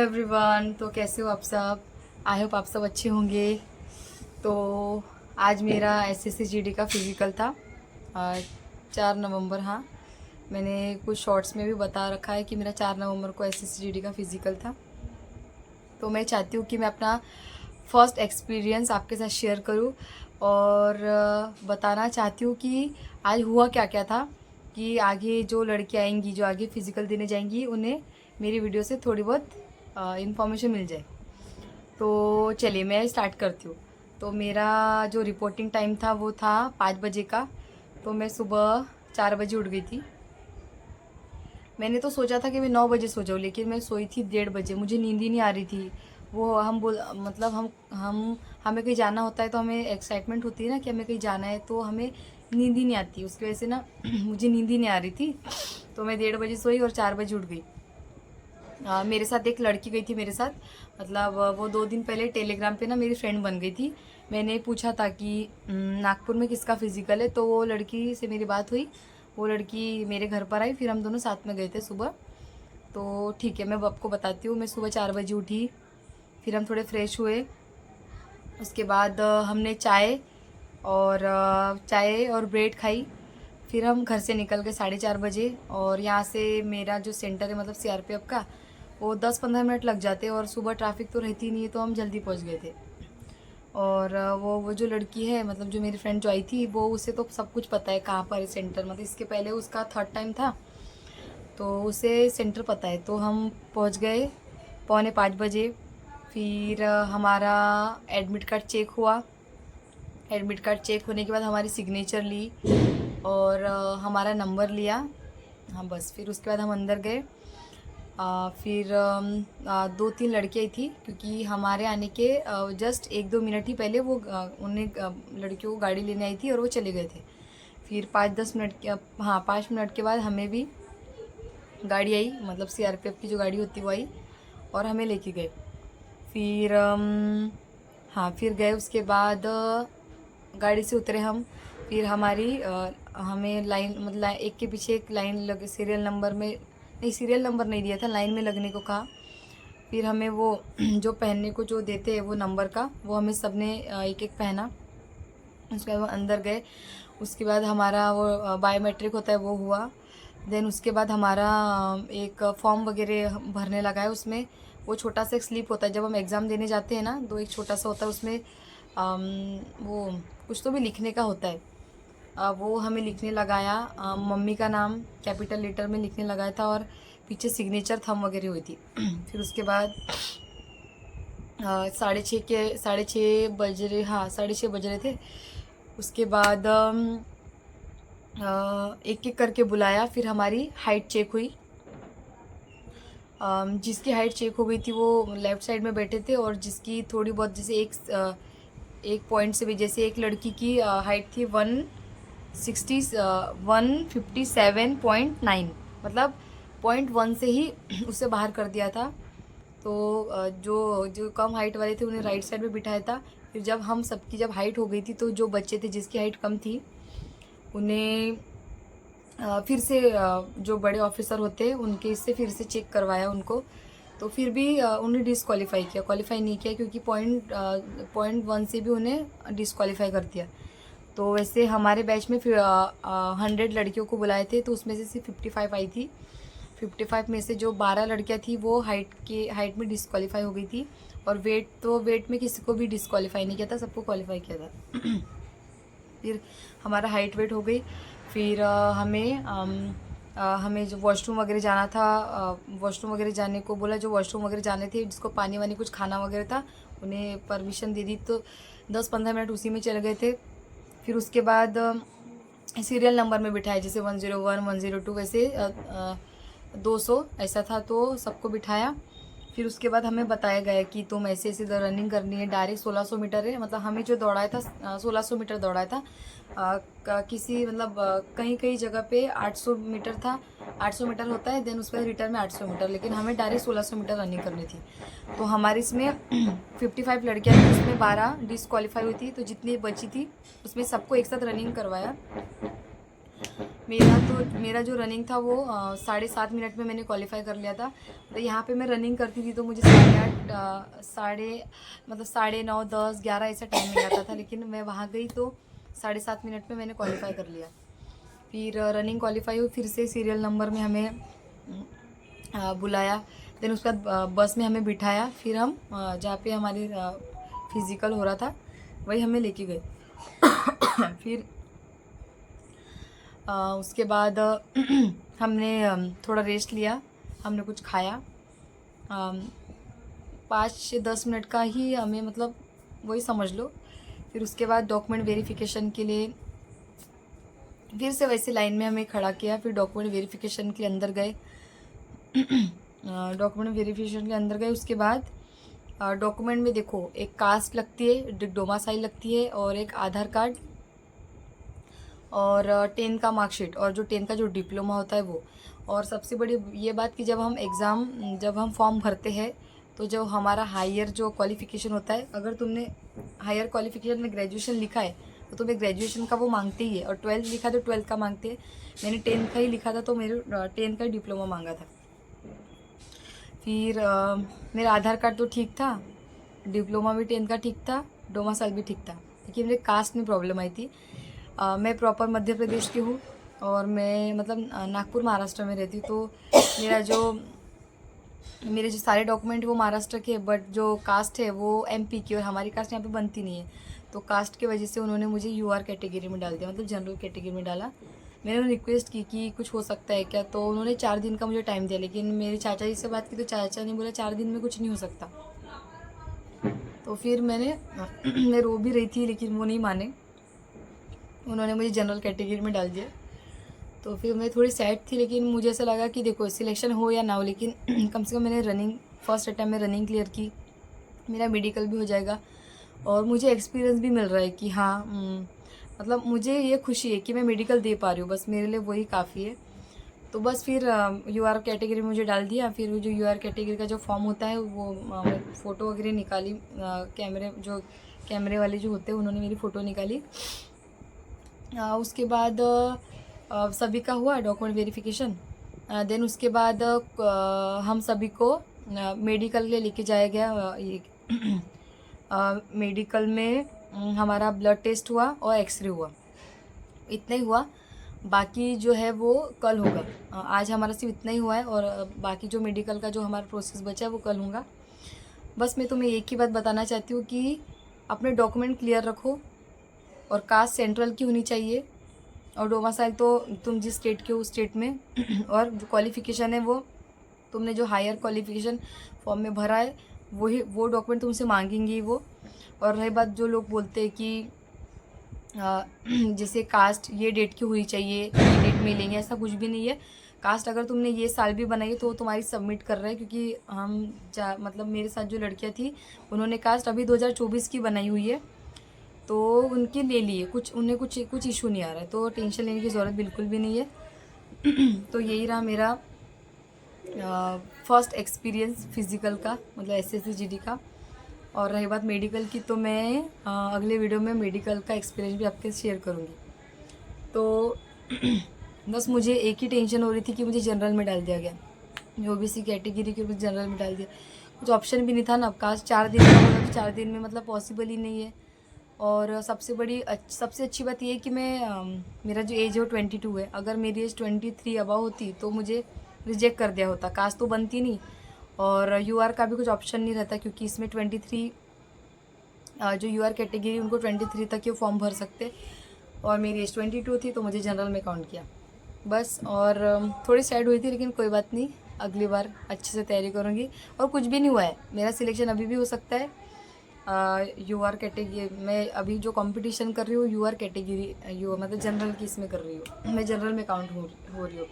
Everyone, तो कैसे हो आप सब। आई होप आप सब अच्छे होंगे। तो आज मेरा एसएससी जीडी का फिज़िकल था 4 नवंबर। हाँ, मैंने कुछ शॉर्ट्स में भी बता रखा है कि मेरा 4 नवंबर को एसएससी जीडी का फिज़िकल था। तो मैं चाहती हूँ कि मैं अपना फर्स्ट एक्सपीरियंस आपके साथ शेयर करूँ और बताना चाहती हूँ कि आज हुआ क्या क्या था, कि आगे जो लड़कियाँ आएंगी, जो आगे फ़िज़िकल देने जाएंगी, उन्हें मेरी वीडियो से थोड़ी बहुत इन्फॉर्मेशन मिल जाए। तो चलिए मैं स्टार्ट करती हूँ। तो मेरा जो रिपोर्टिंग टाइम था वो था 5 बजे का। तो मैं सुबह 4 बजे उठ गई थी। मैंने तो सोचा था कि मैं 9 बजे सो जाऊँ, लेकिन मैं सोई थी 1:30 बजे। मुझे नींद ही नहीं आ रही थी। वो हम बोल मतलब हम हमें कहीं जाना होता है तो हमें एक्साइटमेंट होती है ना कि हमें कहीं जाना है, तो हमें नींद ही नहीं आती। उसकी वजह से ना मुझे नींद ही नहीं आ रही थी। तो मैं 1:30 बजे सोई और 4 बजे उठ गई। मेरे साथ एक लड़की गई थी मेरे साथ। मतलब वो 2 दिन पहले टेलीग्राम पे ना मेरी फ्रेंड बन गई थी। मैंने पूछा था कि नागपुर में किसका फिज़िकल है, तो वो लड़की से मेरी बात हुई। वो लड़की मेरे घर पर आई, फिर हम दोनों साथ में गए थे सुबह। तो ठीक है, मैं आपको बताती हूँ। मैं सुबह 4 बजे उठी, फिर हम थोड़े फ्रेश हुए। उसके बाद हमने चाय और ब्रेड खाई। फिर हम घर से निकल गए 4:30 बजे। और यहाँ से मेरा जो सेंटर है, मतलब सीआरपीएफ का, वो 10-15 मिनट लग जाते हैं और सुबह ट्रैफिक तो रहती नहीं है, तो हम जल्दी पहुँच गए थे। और वो जो लड़की है, मतलब जो मेरी फ्रेंड जो आई थी, वो उसे तो सब कुछ पता है कहाँ पर है सेंटर। मतलब इसके पहले उसका थर्ड टाइम था, तो उसे सेंटर पता है। तो हम पहुँच गए 4:45 बजे। फिर हमारा एडमिट कार्ड चेक हुआ। एडमिट कार्ड चेक होने के बाद हमारी सिग्नेचर ली और हमारा नंबर लिया। हाँ बस, फिर उसके बाद हम अंदर गए। फिर 2-3 लड़कियाँ थी, क्योंकि हमारे आने के जस्ट 1-2 मिनट ही पहले वो उन्हें लड़कियों को गाड़ी लेने आई थी और वो चले गए थे। फिर 5-10 मिनट के, हाँ 5 मिनट के बाद हमें भी गाड़ी आई, मतलब सीआरपीएफ की जो गाड़ी होती है वो आई और हमें लेके गए। फिर हाँ, फिर गए। उसके बाद गाड़ी से उतरे हम। फिर हमें लाइन, मतलब एक के पीछे एक लाइन लगे, सीरियल नंबर में नहीं, सीरियल नंबर नहीं दिया था, लाइन में लगने को कहा। फिर हमें वो जो पहनने को जो देते हैं वो नंबर का, वो हमें सबने एक एक पहना। उसके बाद अंदर गए। उसके बाद हमारा वो बायोमेट्रिक होता है वो हुआ। देन उसके बाद हमारा एक फॉर्म वगैरह भरने लगा है। उसमें वो छोटा सा एक स्लिप होता है, जब हम एग्ज़ाम देने जाते हैं ना, तो एक छोटा सा होता है उसमें वो कुछ तो भी लिखने का होता है। वो हमें लिखने लगाया। मम्मी का नाम कैपिटल लेटर में लिखने लगाया था और पीछे सिग्नेचर थंब वगैरह हुई थी। फिर उसके बाद 6:30 बज रहे, हाँ 6:30 बज रहे थे। उसके बाद एक एक करके बुलाया। फिर हमारी हाइट चेक हुई। जिसकी हाइट चेक हो गई थी वो लेफ़्ट साइड में बैठे थे, और जिसकी थोड़ी बहुत, जैसे एक पॉइंट से भी, जैसे एक लड़की की हाइट थी 157.9, मतलब 0.1 से ही उसे बाहर कर दिया था। तो जो जो कम हाइट वाले थे उन्हें राइट साइड में बिठाया था। फिर जब हम सबकी जब हाइट हो गई थी, तो जो बच्चे थे जिसकी हाइट कम थी, उन्हें फिर से जो बड़े ऑफिसर होते हैं उनके इससे फिर से चेक करवाया उनको। तो फिर भी उन्हें डिसक्वालीफाई किया, क्वालिफाई नहीं किया, क्योंकि 0.1 से भी उन्हें डिसक्वालीफाई कर दिया। तो वैसे हमारे बैच में फिर 100 लड़कियों को बुलाए थे, तो उसमें से सिर्फ 55 आई थी। 55 में से जो 12 लड़कियां थी वो हाइट में डिसक्वालीफाई हो गई थी। और वेट में किसी को भी डिसक्वालीफाई नहीं किया था, सबको क्वालिफाई किया था। फिर हमारा हाइट वेट हो गई। फिर हमें जो वॉशरूम वगैरह जाना था, वॉशरूम वगैरह जाने को बोला। जो वॉशरूम वगैरह जाने थे, जिसको पानी वानी कुछ खाना वगैरह था, उन्हें परमिशन दे दी। तो 10-15 मिनट उसी में चले गए थे। फिर उसके बाद सीरियल नंबर में बिठाया, जैसे 101, 102, वैसे 200 ऐसा था, तो सबको बिठाया। फिर उसके बाद हमें बताया गया कि तुम ऐसे ऐसे रनिंग करनी है। डायरेक्ट 1600 मीटर है, मतलब हमें जो दौड़ाया था 1600 मीटर दौड़ाया था। किसी मतलब कहीं कहीं जगह पे 800 मीटर था। 800 मीटर होता है, देन उसके बाद रिटर्न में 800 मीटर, लेकिन हमें डायरेक्ट 1600 मीटर रनिंग करनी थी। तो हमारी इसमें 55 लड़कियाँ थी, उसमें 12 डिसक्वालीफाई हुई थी। तो जितनी बची थी उसमें सबको एक साथ रनिंग करवाया। मेरा जो रनिंग था वो 7.5 मिनट में मैंने क्वालिफाई कर लिया था। तो यहाँ पे मैं रनिंग करती थी तो मुझे 8:30 मतलब 9:30 10 11 ऐसा टाइम मिल जाता था, लेकिन मैं वहाँ गई तो 7.5 मिनट में मैंने क्वालिफाई कर लिया। फिर रनिंग क्वालिफाई हुई, फिर से सीरियल नंबर में हमें बुलाया। देन उसके बाद बस में हमें बिठाया, फिर हम जहाँ पे हमारी फिज़िकल हो रहा था वही हमें लेके गए। फिर उसके बाद हमने थोड़ा रेस्ट लिया, हमने कुछ खाया। 5 से 10 मिनट का ही हमें मतलब वही समझ लो। फिर उसके बाद डॉक्यूमेंट वेरिफिकेशन के लिए फिर से वैसे लाइन में हमें खड़ा किया। फिर डॉक्यूमेंट वेरिफिकेशन के अंदर गए। डॉक्यूमेंट वेरिफिकेशन के अंदर गए, उसके बाद डॉक्यूमेंट में देखो एक कास्ट लगती है, एक डोमासाइल लगती है और एक आधार कार्ड और 10 का मार्कशीट और जो 10 का जो डिप्लोमा होता है वो। और सबसे बड़ी ये बात कि जब हम फॉर्म भरते हैं तो जो हमारा हायर जो क्वालिफ़िकेशन होता है, अगर तुमने हायर क्वालिफ़िकेशन में ग्रेजुएशन लिखा है तो तुम्हें ग्रेजुएशन का वो मांगते ही है, और 12th लिखा तो 12th का मांगते हैं। मैंने 10th का ही लिखा था तो मेरे 10th का डिप्लोमा मांगा था। फिर मेरा आधार कार्ड तो ठीक था, डिप्लोमा भी 10th का ठीक था, डोमासाइल भी ठीक था, लेकिन मेरे कास्ट में प्रॉब्लम आई थी। मैं प्रॉपर मध्य प्रदेश की हूँ और मैं मतलब नागपुर महाराष्ट्र में रहती हूँ। तो मेरे जो सारे डॉक्यूमेंट वो महाराष्ट्र के, बट जो कास्ट है वो एमपी की, और हमारी कास्ट यहाँ पे बनती नहीं है। तो कास्ट की वजह से उन्होंने मुझे यूआर कैटेगरी में डाल दिया, मतलब जनरल कैटेगरी में डाला। मैंने रिक्वेस्ट की कि कुछ हो सकता है क्या, तो उन्होंने 4 दिन का मुझे टाइम दिया, लेकिन मेरे चाचा जी से बात की तो चाचा ने बोला 4 दिन में कुछ नहीं हो सकता। तो फिर मैं रो भी रही थी, लेकिन वो नहीं माने, उन्होंने मुझे जनरल कैटेगरी में डाल दिया। तो फिर मैं थोड़ी सैड थी, लेकिन मुझे ऐसा लगा कि देखो सिलेक्शन हो या ना हो, लेकिन कम से कम मैंने रनिंग फर्स्ट अटैम्प्ट में रनिंग क्लियर की, मेरा मेडिकल भी हो जाएगा और मुझे एक्सपीरियंस भी मिल रहा है कि हाँ मतलब मुझे ये खुशी है कि मैं मेडिकल दे पा रही हूँ, बस मेरे लिए वही काफ़ी है। तो बस फिर यूआर कैटेगरी में मुझे डाल दिया। फिर जो यूआर कैटेगरी का जो फॉर्म होता है वो फ़ोटो वगैरह निकाली, कैमरे वाले जो होते हैं उन्होंने मेरी फ़ोटो निकाली। उसके बाद सभी का हुआ डॉक्यूमेंट वेरिफिकेशन। देन उसके बाद हम सभी को मेडिकल के लिए लेके जाया गया। मेडिकल में हमारा ब्लड टेस्ट हुआ और एक्सरे हुआ, इतना ही हुआ। बाकी जो है वो कल होगा। आज हमारा सिर्फ इतना ही हुआ है, और बाकी जो मेडिकल का जो हमारा प्रोसेस बचा है वो कल होगा। बस मैं तुम्हें एक ही बात बताना चाहती हूँ कि अपने डॉक्यूमेंट क्लियर रखो, और कास्ट सेंट्रल की होनी चाहिए, और डोमासाइल तो तुम जिस स्टेट के हो उस स्टेट में और जो क्वालिफ़िकेशन है वो तुमने जो हायर क्वालिफ़िकेशन फॉर्म में भरा है वो डॉक्यूमेंट तुमसे मांगेंगी वो। और रही बात जो लोग बोलते हैं कि जैसे कास्ट ये डेट की होनी चाहिए, ये डेट में लेंगे, ऐसा कुछ भी नहीं है। कास्ट अगर तुमने ये साल भी बनाई तो तुम्हारी सबमिट कर रहे हैं, क्योंकि मतलब मेरे साथ जो लड़कियां थी उन्होंने कास्ट अभी 2024 की बनाई हुई है, तो उनके ले लिए उन्हें कुछ इशू नहीं आ रहा है, तो टेंशन लेने की ज़रूरत बिल्कुल भी नहीं है। तो यही रहा मेरा फर्स्ट एक्सपीरियंस फिज़िकल का, मतलब SSC GD का। और रही बात मेडिकल की, तो मैं अगले वीडियो में मेडिकल का एक्सपीरियंस भी आपके शेयर करूँगी। तो बस मुझे एक ही टेंशन हो रही थी कि मुझे जनरल में डाल दिया गया, OBC कैटेगरी के मुझे जनरल में डाल दिया। कुछ ऑप्शन भी नहीं था ना, काश 4 दिन का मतलब 4 दिन में मतलब पॉसिबल ही नहीं है। और सबसे अच्छी बात ये है कि मेरा जो एज है वो 22 है। अगर मेरी एज 23 अबव होती तो मुझे रिजेक्ट कर दिया होता, कास्ट तो बनती नहीं, और यूआर का भी कुछ ऑप्शन नहीं रहता, क्योंकि इसमें 23 जो यूआर कैटेगरी उनको 23 तक ये फॉर्म भर सकते, और मेरी एज 22 थी तो मुझे जनरल में काउंट किया बस। और थोड़ी सैड हुई थी, लेकिन कोई बात नहीं, अगली बार अच्छे से तैयारी करूँगी। और कुछ भी नहीं हुआ है, मेरा सिलेक्शन अभी भी हो सकता है। यूआर कैटेगरी मैं अभी जो कंपटीशन कर रही हूँ यूआर कैटेगरी मतलब जनरल की इसमें कर रही हूँ, मैं जनरल में काउंट हो रही हूँ।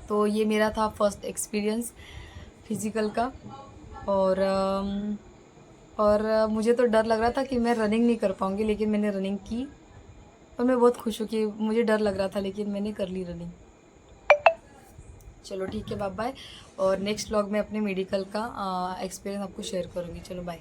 तो ये मेरा था फर्स्ट एक्सपीरियंस फिज़िकल का। और मुझे तो डर लग रहा था कि मैं रनिंग नहीं कर पाऊँगी, लेकिन मैंने रनिंग की, और मैं बहुत खुश हूँ कि मुझे डर लग रहा था लेकिन मैंने कर ली रनिंग। चलो ठीक है, बाय बाय। और नेक्स्ट व्लॉग में अपने मेडिकल का एक्सपीरियंस आपको शेयर करूँगी। चलो बाय।